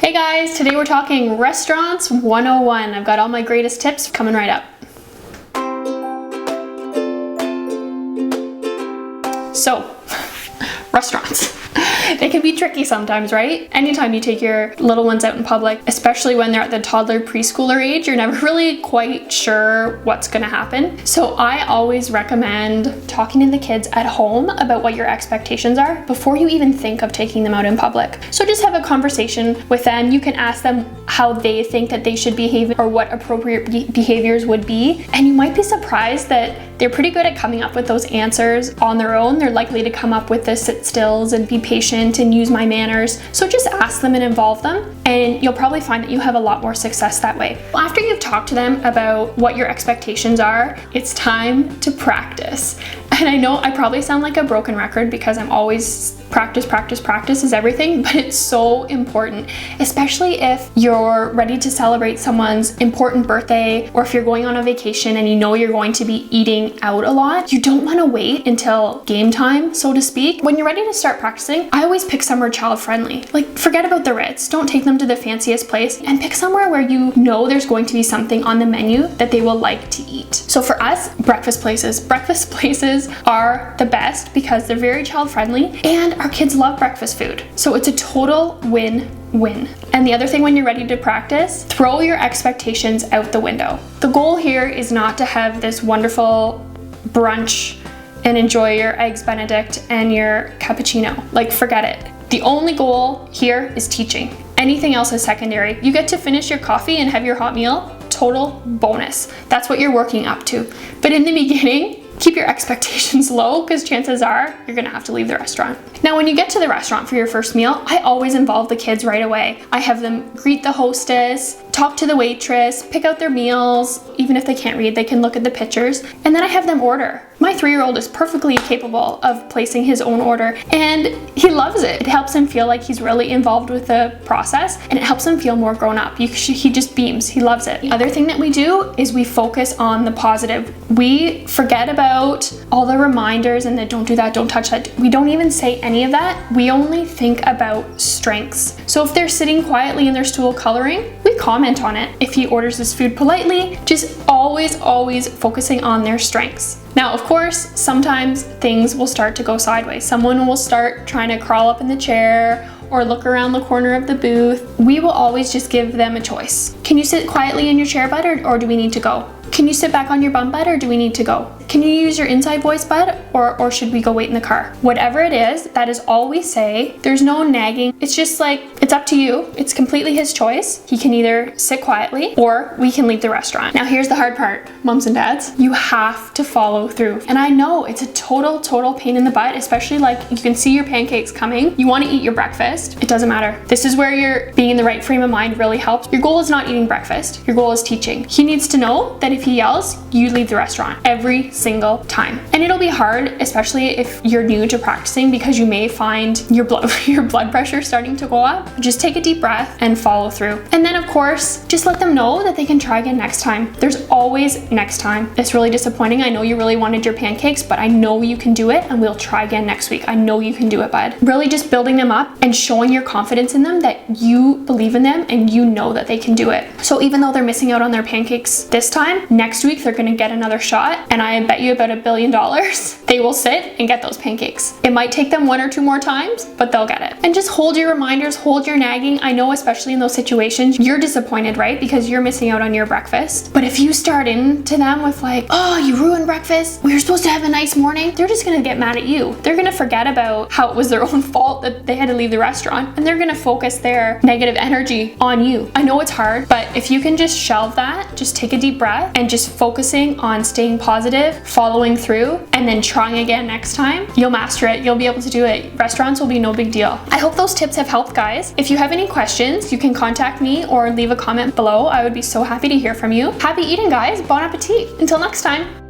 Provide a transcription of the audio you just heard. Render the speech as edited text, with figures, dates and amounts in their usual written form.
Hey guys, today we're talking restaurants 101. I've got all my greatest tips coming right up. So, restaurants. They can be tricky sometimes, right? Anytime you take your little ones out in public, especially when they're at the toddler preschooler age, you're never really quite sure what's gonna happen. So I always recommend talking to the kids at home about what your expectations are before you even think of taking them out in public. So just have a conversation with them. You can ask them how they think that they should behave or what appropriate behaviors would be. And you might be surprised that they're pretty good at coming up with those answers on their own. They're likely to come up with the sit stills and be patient and use my manners. So just ask them and involve them, and you'll probably find that you have a lot more success that way. After you've talked to them about what your expectations are, it's time to practice. And I know I probably sound like a broken record because I'm always practice is everything, but it's so important, especially if you're ready to celebrate someone's important birthday or if you're going on a vacation and you know you're going to be eating out a lot. You don't want to wait until game time, so to speak. When you're ready to start practicing, I always pick somewhere child friendly. Like, forget about the Ritz. Don't take them to the fanciest place and pick somewhere where you know there's going to be something on the menu that they will like to eat. So for us, breakfast places. Breakfast places are the best because they're very child friendly and our kids love breakfast food. So it's a total win-win. And the other thing when you're ready to practice, throw your expectations out the window. The goal here is not to have this wonderful brunch and enjoy your eggs Benedict and your cappuccino. Like, forget it. The only goal here is teaching. Anything else is secondary. You get to finish your coffee and have your hot meal, total bonus. That's what you're working up to. But in the beginning, keep your expectations low because chances are you're gonna have to leave the restaurant. Now, when you get to the restaurant for your first meal, I always involve the kids right away. I have them greet the hostess, talk to the waitress, pick out their meals. Even if they can't read, they can look at the pictures, and then I have them order. My 3-year-old is perfectly capable of placing his own order, and he loves it. It helps him feel like he's really involved with the process, and it helps him feel more grown up. He just beams. He loves it. The other thing that we do is we focus on the positive. We forget about all the reminders and the don't do that, don't touch that. We don't even say any of that. We only think about strengths. So if they're sitting quietly in their stool coloring, we comment on it. If he orders his food politely, just always focusing on their strengths. Now, of course, sometimes things will start to go sideways. Someone will start trying to crawl up in the chair or look around the corner of the booth. We will always just give them a choice. Can you sit quietly in your chair, bud, or do we need to go? Can you sit back on your bum, bud, or do we need to go? Can you use your inside voice, bud, or should we go wait in the car? Whatever it is, that is all we say. There's no nagging. It's just like, it's up to you. It's completely his choice. He can either sit quietly or we can leave the restaurant. Now here's the hard part, moms and dads. You have to follow through. And I know it's a total pain in the butt, especially like you can see your pancakes coming. You want to eat your breakfast. It doesn't matter. This is where you're being in the right frame of mind really helps. Your goal is not eating breakfast. Your goal is teaching. He needs to know that if he yells, you leave the restaurant every single time. And it'll be hard, especially if you're new to practicing, because you may find your blood pressure starting to go up. Just take a deep breath and follow through. And then of course, just let them know that they can try again next time. There's always next time. It's really disappointing. I know you really wanted your pancakes, but I know you can do it and we'll try again next week. I know you can do it, bud. Really just building them up and showing your confidence in them that you believe in them and you know that they can do it. So even though they're missing out on their pancakes this time, next week they're gonna get another shot, and I bet you about $1 billion they will sit and get those pancakes. It might take them 1 or 2 more times, but they'll get it. And just hold your reminders, hold your nagging. I know, especially in those situations, you're disappointed, right? Because you're missing out on your breakfast. But if you start into them with like, oh, you ruined breakfast, we were supposed to have a nice morning, they're just gonna get mad at you. They're gonna forget about how it was their own fault that they had to leave the restaurant, and they're gonna focus their negative energy on you. I know it's hard, but if you can just shelve that, just take a deep breath and just focusing on staying positive, following through, and then trying again next time, you'll master it. You'll be able to do it. Restaurants will be no big deal. I hope those tips have helped, guys. If you have any questions, you can contact me or leave a comment below. I would be so happy to hear from you. Happy eating, guys. Bon appetit. Until next time.